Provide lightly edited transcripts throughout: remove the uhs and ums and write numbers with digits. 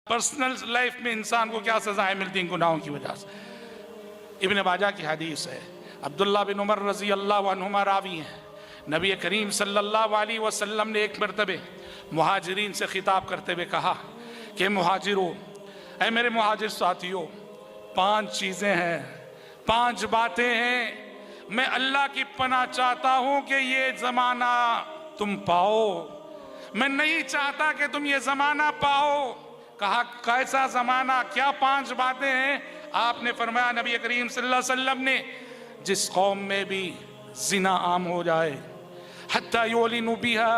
Personal life में इंसान को क्या सजाएं मिलती हैं गुनाहों की वजह से। इब्न माजा की हदीस है, अब्दुल्ला बिन उमर रजी अल्लाह अन्हुमा रावी हैं। नबी करीम सल्लल्लाहु अलैहि वसल्लम ने एक मरतबे मुहाजिरीन से खिताब करते हुए कहा कि मुहाजिरों, ऐ मेरे मुहाजिर साथियों, 5 चीज़ें हैं, 5 बातें हैं, मैं अल्लाह की पनाह चाहता हूँ कि ये ज़माना तुम पाओ। मैं नहीं चाहता कि तुम ये ज़माना पाओ। कहा कैसा ज़माना, क्या 5 बातें हैं? आपने फरमाया, नबी करीम सल्लल्लाहु अलैहि वसल्लम ने, जिस कौम में भी जिना आम हो जाए, हत्ता युलिनु बिहा,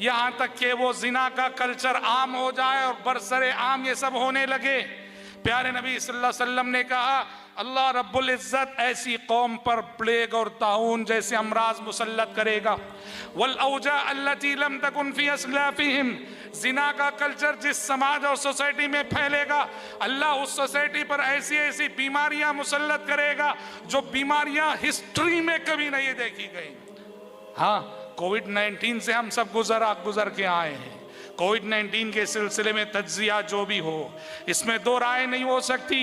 यहाँ तक कि वो जिना का कल्चर आम हो जाए और बरसरे आम ये सब होने लगे। प्यारे नबी सल्लल्लाहु अलैहि वसल्लम ने कहा, अल्लाह रब्बुल इज़्ज़त ऐसी कौम पर प्लेग और ताउन जैसे अमराज मुसल्लत करेगा। वल औजा अल्लती लम तकुन फी अस्लाफिहिम, जिना का कल्चर जिस समाज और सोसाइटी में फैलेगा, अल्लाह उस सोसाइटी पर ऐसी ऐसी बीमारियां मुसल्लत करेगा जो बीमारियां हिस्ट्री में कभी नहीं देखी गई। हाँ, कोविड-19 से हम सब गुजर के आए हैं। कोविड-19 के सिलसिले में तज्जिया जो भी हो, इसमें 2 राय नहीं हो सकती।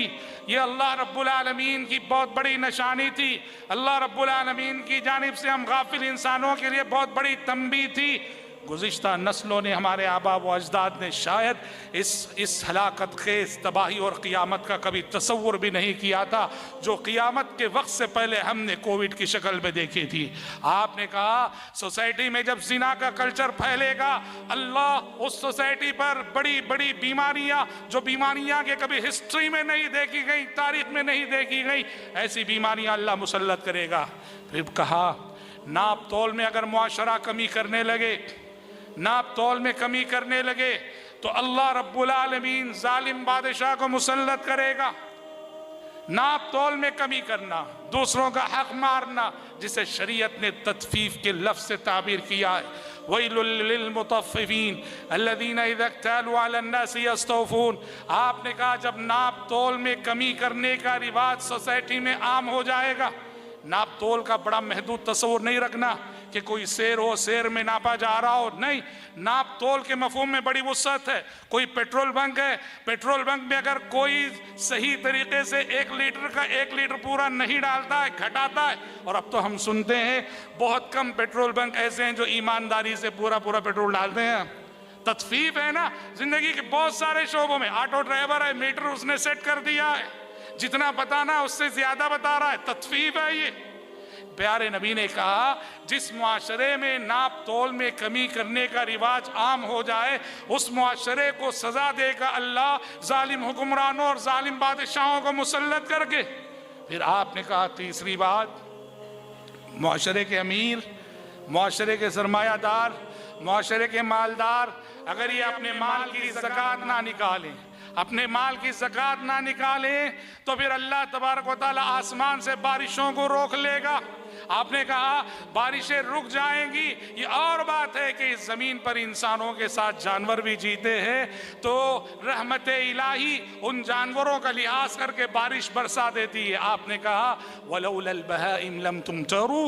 ये अल्लाह रब्बुल आलमीन की बहुत बड़ी निशानी थी। अल्लाह रब्बुल आलमीन की जानिब से हम गाफिल इंसानों के लिए बहुत बड़ी तंबीह थी। गुज़िश्ता नस्लों ने, हमारे आबा व अजदाद ने शायद इस हलाकत खेज़ तबाही और क़ियामत का कभी तसव्वुर भी नहीं किया था जो क़ियामत के वक्त से पहले हमने कोविड की शक्ल में देखी थी। आपने कहा सोसाइटी में जब ज़िना का कल्चर फैलेगा, अल्लाह उस सोसाइटी पर बड़ी बड़ी बीमारियां, जो बीमारियां के कभी हिस्ट्री में नहीं देखी गई, तारीख में नहीं देखी गई, ऐसी बीमारियां अल्लाह मुसल्लत करेगा। फिर कहा नाप तोल में अगर मुआशरा कमी करने लगे, नाप तोल में कमी करने लगे तो अल्लाह रब्बुल आलमीन जालिम बादशाह को मुसल्लत करेगा। नाप तोल में कमी करना, दूसरों का हक मारना, जिसे शरीयत ने तत्फीफ के लफ्ज़ से ताबीर किया है, वैलुल लिल मुतफ्फिफीन अल्लज़ीना इज़ा इक्तालू अलन नासी यस्तौफून। आपने कहा जब नाप तोल में कमी करने का रिवाज सोसाइटी में आम हो जाएगा, नाप तोल का बड़ा महदूद तस्वुर नहीं रखना कि कोई सेर हो, सेर में नापा जा रहा हो, नहीं। नाप तोल के मफहूम में बड़ी वुसअत है। कोई पेट्रोल बंक है, पेट्रोल बंक में अगर कोई सही तरीके से 1 लीटर का 1 लीटर पूरा नहीं डालता है, घटाता है, और अब तो हम सुनते हैं बहुत कम पेट्रोल बंक ऐसे हैं जो ईमानदारी से पूरा पेट्रोल डालते हैं। तत्फीफ है ना जिंदगी के बहुत सारे शोबों में। ऑटो ड्राइवर है, मीटर उसने सेट कर दिया है, जितना बताना उससे ज्यादा बता रहा है, तत्फीफ है ये। प्यारे नबी ने कहा जिस मुआशरे में नाप तोल में कमी करने का रिवाज आम हो जाए, उस मुआशरे को सजा देगा अल्लाह जालिम हुक्मरानों और जालिम बादशाहों को मुसल्लत करके। फिर आपने कहा तीसरी बात, मुआशरे के अमीर, मुआशरे के सरमायादार, मुआशरे के मालदार अगर ये अपने माल की ज़कात ना निकालें, अपने माल की ज़कात ना निकालें, तो फिर अल्लाह तबारक व तआला आसमान से बारिशों को रोक लेगा। आपने कहा बारिशें रुक जाएंगी। ये और बात है कि इस ज़मीन पर इंसानों के साथ जानवर भी जीते हैं, तो रहमत इलाही उन जानवरों का लिहाज करके बारिश बरसा देती है। आपने कहा वलौलल बहाइम लम तुमतरू,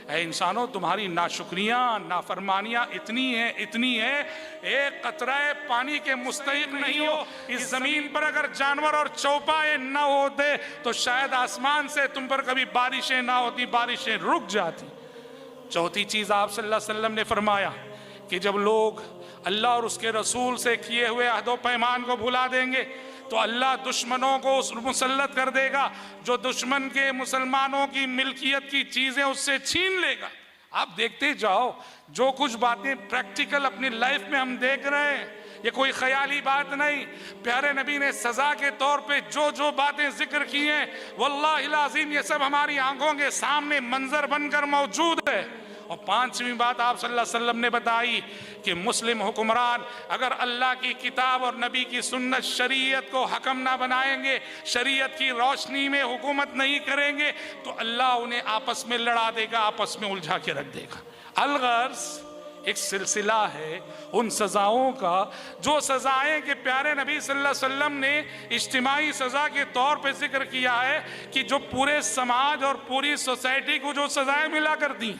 ऐ इंसानों तुम्हारी नाशुक्रियाँ, नाफरमानियाँ इतनी है, एक कतराए पानी के मुस्तहिक नहीं हो। इस ज़मीन पर अगर जानवर और चौपाए न होते तो शायद आसमान से तुम पर कभी बारिशें ना होती, बारिशें रुक जाती। चौथी चीज आप सल्लल्लाहु अलैहि वसल्लम ने फरमाया कि जब लोग अल्लाह और उसके रसूल से किए हुए अहदो पैमान को भुला देंगे तो अल्लाह दुश्मनों को मुसल्लत कर देगा, जो दुश्मन के मुसलमानों की मिल्कियत की चीजें उससे छीन लेगा। आप देखते जाओ, जो कुछ बातें प्रैक्टिकल अपनी लाइफ में हम देख रहे हैं, ये कोई ख्याली बात नहीं। प्यारे नबी ने सजा के तौर पे जो बातें जिक्र की हैं, वल्लाहिल अज़ीम ये सब हमारी आंखों के सामने मंजर बनकर मौजूद है। और 5वीं बात आप सल्लल्लाहु अलैहि वसल्लम ने बताई कि मुस्लिम हुक्मरान अगर अल्लाह की किताब और नबी की सुन्नत शरीयत को हकम ना बनाएंगे, शरीयत की रोशनी में हुकूमत नहीं करेंगे, तो अल्लाह उन्हें आपस में लड़ा देगा, आपस में उलझा के रख देगा। अलगर्ज़ एक सिलसिला है उन सजाओं का, जो सजाएं कि प्यारे नबी सल्लल्लाहु अलैहि वसल्लम ने इज्तिमाई सजा के तौर पे जिक्र किया है कि जो पूरे समाज और पूरी सोसाइटी को जो सजाएं मिला कर दी,